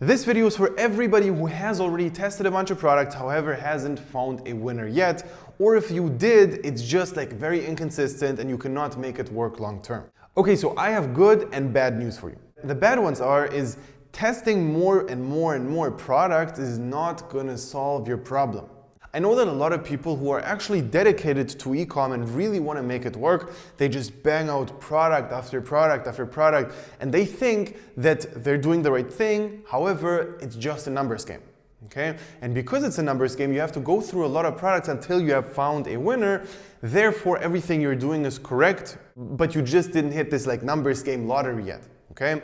This video is for everybody who has already tested a bunch of products, however hasn't found a winner yet, or if you did, it's just like very inconsistent and you cannot make it work long term. Okay, so I have good and bad news for you. The bad ones is testing more and more products is not gonna solve your problem. I know that a lot of people who are actually dedicated to e-com and really want to make it work, they just bang out product after product after product, and they think that they're doing the right thing. However, it's just a numbers game, okay? And because it's a numbers game, you have to go through a lot of products until you have found a winner. Therefore, everything you're doing is correct, but you just didn't hit this like numbers game lottery yet, okay?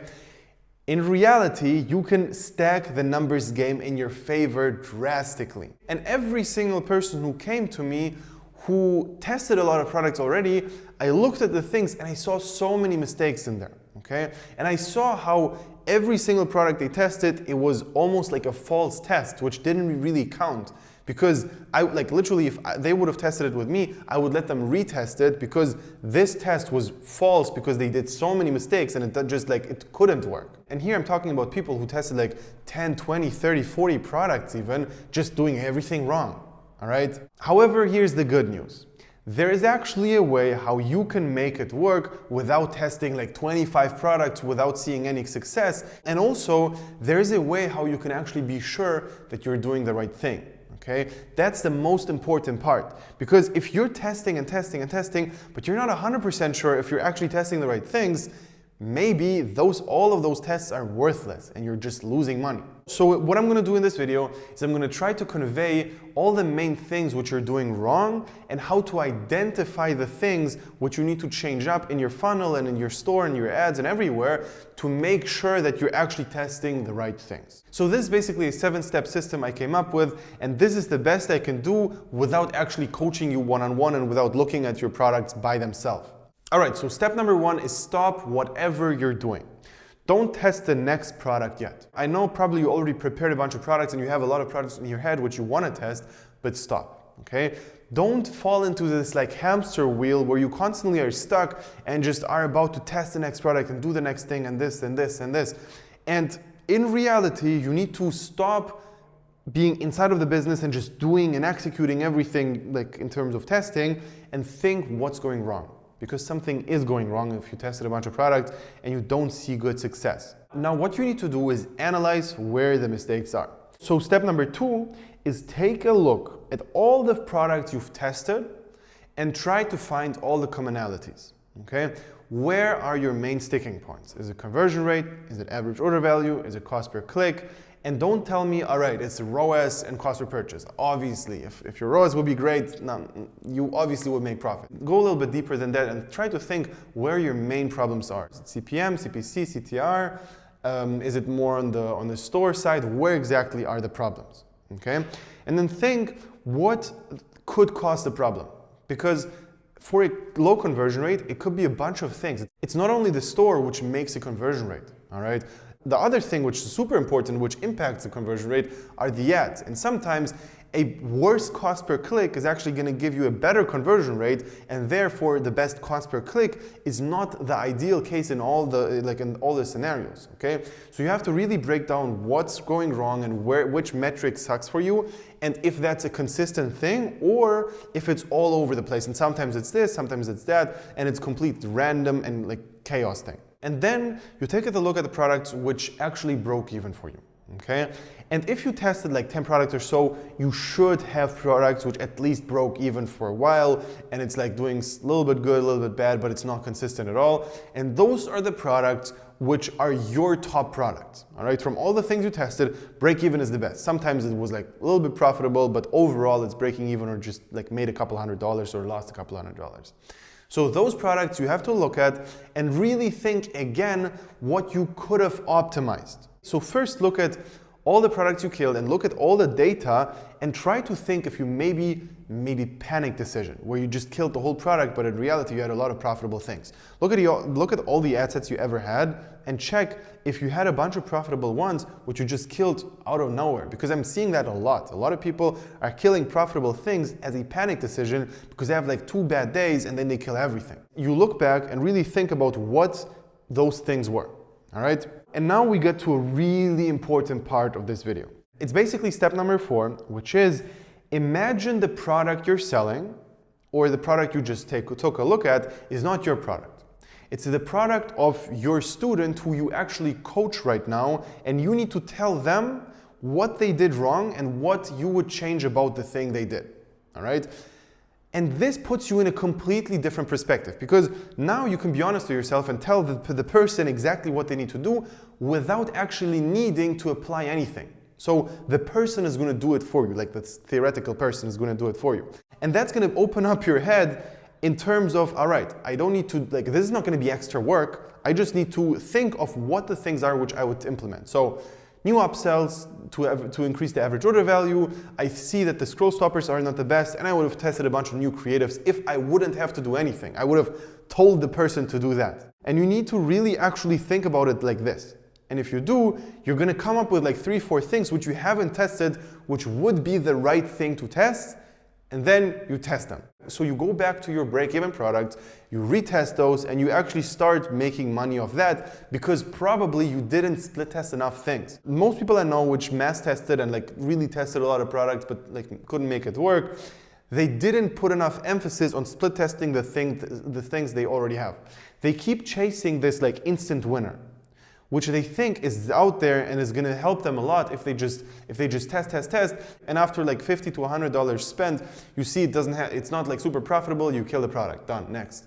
In reality, you can stack the numbers game in your favor drastically. And every single person who came to me who tested a lot of products already, I looked at the things and I saw so many mistakes in there, okay? And I saw how every single product they tested, it was almost like a false test, which didn't really count. Because literally, if they would have tested it with me, I would let them retest it because this test was false because they did so many mistakes and it couldn't work. And here I'm talking about people who tested like 10, 20, 30, 40 products even, just doing everything wrong, all right? However, here's the good news. There is actually a way how you can make it work without testing like 25 products without seeing any success. And also, there is a way how you can actually be sure that you're doing the right thing. Okay, that's the most important part, because if you're testing and testing and testing, but you're not 100% sure if you're actually testing the right things, maybe all of those tests are worthless and you're just losing money. So what I'm going to do in this video is I'm going to try to convey all the main things which you're doing wrong and how to identify the things which you need to change up in your funnel and in your store and your ads and everywhere to make sure that you're actually testing the right things. So this is basically a 7-step system I came up with, and this is the best I can do without actually coaching you one-on-one and without looking at your products by themselves. All right, so step number 1 is stop whatever you're doing. Don't test the next product yet. I know probably you already prepared a bunch of products and you have a lot of products in your head which you want to test, but stop, okay? Don't fall into this like hamster wheel where you constantly are stuck and just are about to test the next product and do the next thing and this and this and this. And in reality, you need to stop being inside of the business and just doing and executing everything like in terms of testing and think what's going wrong. Because something is going wrong if you tested a bunch of products and you don't see good success. Now, what you need to do is analyze where the mistakes are. So step number 2 is take a look at all the products you've tested and try to find all the commonalities, okay? Where are your main sticking points? Is it conversion rate? Is it average order value? Is it cost per click? And don't tell me, all right, it's ROAS and cost per purchase. Obviously, if your ROAS would be great, you obviously would make profit. Go a little bit deeper than that and try to think where your main problems are. Is it CPM, CPC, CTR? Is it more on the store side? Where exactly are the problems? Okay? And then think what could cause the problem. Because for a low conversion rate, it could be a bunch of things. It's not only the store which makes a conversion rate, all right? The other thing which is super important, which impacts the conversion rate, are the ads. And sometimes a worse cost per click is actually going to give you a better conversion rate, and therefore the best cost per click is not the ideal case in all the scenarios. Okay, so you have to really break down what's going wrong and which metric sucks for you, and if that's a consistent thing or if it's all over the place. And sometimes it's this, sometimes it's that, and it's complete random and like chaos thing. And then you take a look at the products which actually broke even for you, okay? And if you tested like 10 products or so, you should have products which at least broke even for a while, and it's like doing a little bit good, a little bit bad, but it's not consistent at all. And those are the products which are your top products, all right? From all the things you tested, break even is the best. Sometimes it was like a little bit profitable, but overall it's breaking even or just like made a couple $100 or lost a couple $100. So those products you have to look at and really think again what you could have optimized. So first look at all the products you killed and look at all the data and try to think if you maybe panic decision where you just killed the whole product, but in reality you had a lot of profitable things. Look at all the ad sets you ever had and check if you had a bunch of profitable ones which you just killed out of nowhere, because I'm seeing that a lot. A lot of people are killing profitable things as a panic decision because they have like 2 bad days and then they kill everything. You look back and really think about what those things were. all right? And now we get to a really important part of this video. It's basically step number 4, which is imagine the product you're selling or the product you just took a look at is not your product. It's the product of your student who you actually coach right now, and you need to tell them what they did wrong and what you would change about the thing they did, all right? And this puts you in a completely different perspective, because now you can be honest with yourself and tell the person exactly what they need to do without actually needing to apply anything. So the person is going to do it for you, like the theoretical person is going to do it for you. And that's going to open up your head in terms of, all right, I don't need to, like, this is not going to be extra work. I just need to think of what the things are which I would implement. So new upsells to increase the average order value. I see that the scroll stoppers are not the best, and I would have tested a bunch of new creatives if I wouldn't have to do anything. I would have told the person to do that. And you need to really actually think about it like this. And if you do, you're going to come up with like 3-4 things which you haven't tested, which would be the right thing to test, and then you test them. So you go back to your break-even products, you retest those, and you actually start making money off that because probably you didn't split test enough things. Most people I know which mass tested and like really tested a lot of products but like couldn't make it work, they didn't put enough emphasis on split testing the things they already have. They keep chasing this like instant winner, which they think is out there and is going to help them a lot if they just test, and after like $50 to $100 spent, you see it's not like super profitable, you kill the product, done, next.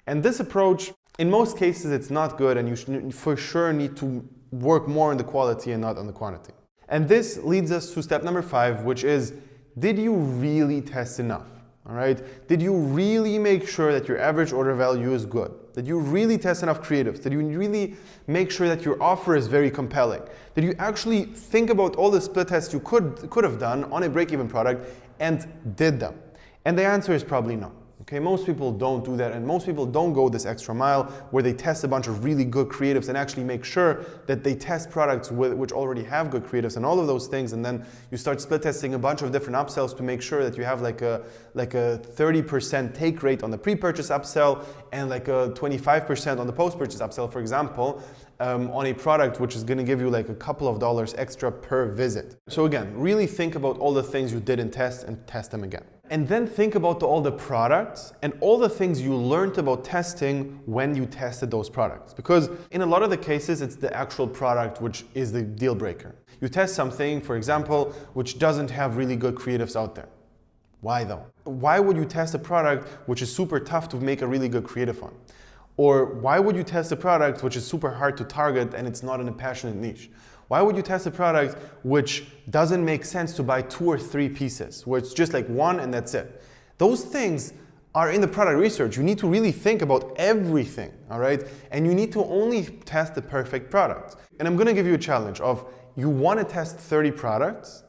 And this approach, in most cases, it's not good, and you for sure need to work more on the quality and not on the quantity. And this leads us to step number 5, which is, did you really test enough? All right? Did you really make sure that your average order value is good? Did you really test enough creatives? Did you really make sure that your offer is very compelling? Did you actually think about all the split tests you could have done on a break-even product and did them? And the answer is probably no. Okay, most people don't do that, and most people don't go this extra mile where they test a bunch of really good creatives and actually make sure that they test products which already have good creatives and all of those things, and then you start split testing a bunch of different upsells to make sure that you have like a 30% take rate on the pre-purchase upsell and like a 25% on the post-purchase upsell, for example, on a product which is going to give you like a couple of dollars extra per visit. So again, really think about all the things you didn't test and test them again. And then think about all the products and all the things you learned about testing when you tested those products. Because in a lot of the cases, it's the actual product which is the deal breaker. You test something, for example, which doesn't have really good creatives out there. Why though? Why would you test a product which is super tough to make a really good creative on? Or why would you test a product which is super hard to target and it's not in a passionate niche? Why would you test a product which doesn't make sense to buy 2 or 3 pieces, where it's just like one and that's it? Those things are in the product research. You need to really think about everything, all right? And you need to only test the perfect product. And I'm gonna give you a challenge of, you wanna test 30 products,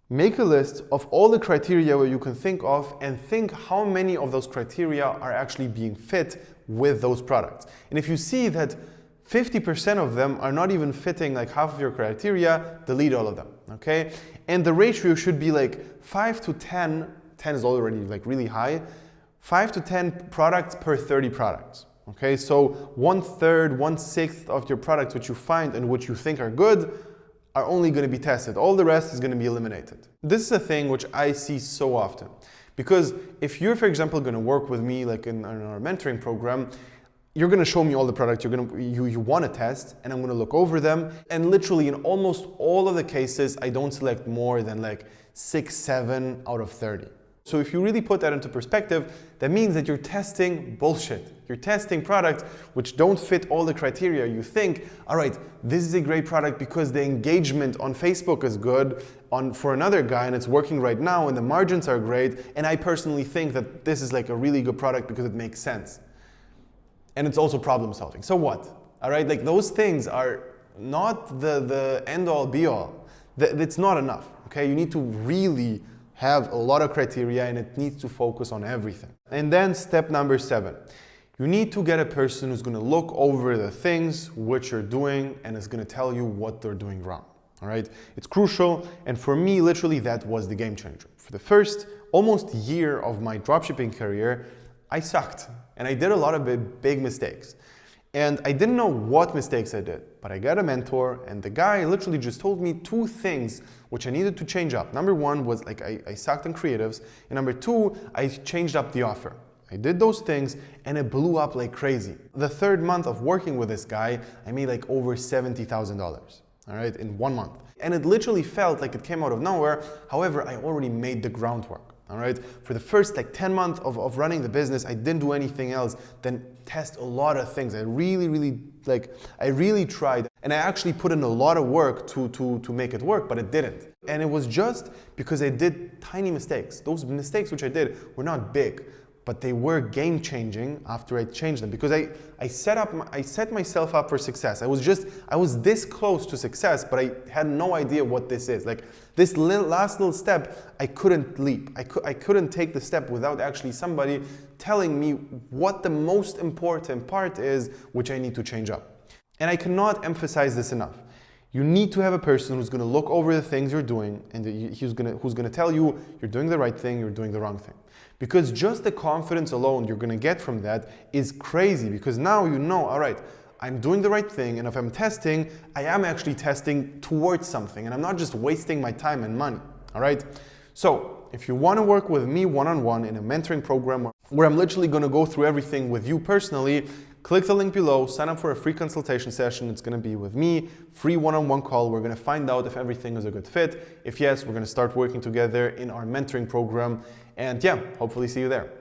make a list of all the criteria where you can think of and think how many of those criteria are actually being fit with those products. And if you see that 50% of them are not even fitting like half of your criteria, delete all of them, okay? And the ratio should be like 5 to 10, 10 is already like really high, 5 to 10 products per 30 products, okay? So 1/3, 1/6 of your products which you find and which you think are good are only gonna be tested. All the rest is gonna be eliminated. This is a thing which I see so often. Because if you're, for example, gonna work with me like in our mentoring program, you're going to show me all the products you want to test, and I'm going to look over them. And literally in almost all of the cases, I don't select more than like 6, 7 out of 30. So if you really put that into perspective, that means that you're testing bullshit. You're testing products which don't fit all the criteria. You think, all right, this is a great product because the engagement on Facebook is good for another guy and it's working right now and the margins are great. And I personally think that this is like a really good product because it makes sense. And it's also problem solving. So what? All right, like those things are not the end all be all. It's not enough, okay? You need to really have a lot of criteria and it needs to focus on everything. And then step number 7, you need to get a person who's gonna look over the things which you're doing and is gonna tell you what they're doing wrong, all right? It's crucial, and for me, literally that was the game changer. For the first almost year of my dropshipping career, I sucked. And I did a lot of big mistakes. And I didn't know what mistakes I did, but I got a mentor, and the guy literally just told me 2 things which I needed to change up. Number 1 was like I sucked in creatives, and number 2, I changed up the offer. I did those things and it blew up like crazy. The 3rd month of working with this guy, I made like over $70,000, all right, in 1 month. And it literally felt like it came out of nowhere. However, I already made the groundwork, all right? For the first like 10 months of running the business, I didn't do anything else than test a lot of things. I really tried. And I actually put in a lot of work to make it work, but it didn't. And it was just because I did tiny mistakes. Those mistakes which I did were not big, but they were game-changing after I changed them, because I set myself up for success. I was this close to success, but I had no idea what this is. Like this last little step, I couldn't leap. I couldn't take the step without actually somebody telling me what the most important part is, which I need to change up. And I cannot emphasize this enough. You need to have a person who's going to look over the things you're doing, and who's going to tell you you're doing the right thing, you're doing the wrong thing. Because just the confidence alone you're going to get from that is crazy, because now you know, all right, I'm doing the right thing, and if I'm testing, I am actually testing towards something, and I'm not just wasting my time and money, all right? So if you want to work with me one-on-one in a mentoring program where I'm literally going to go through everything with you personally, click the link below, sign up for a free consultation session. It's going to be with me, free one-on-one call. We're going to find out if everything is a good fit. If yes, we're going to start working together in our mentoring program. And yeah, hopefully see you there.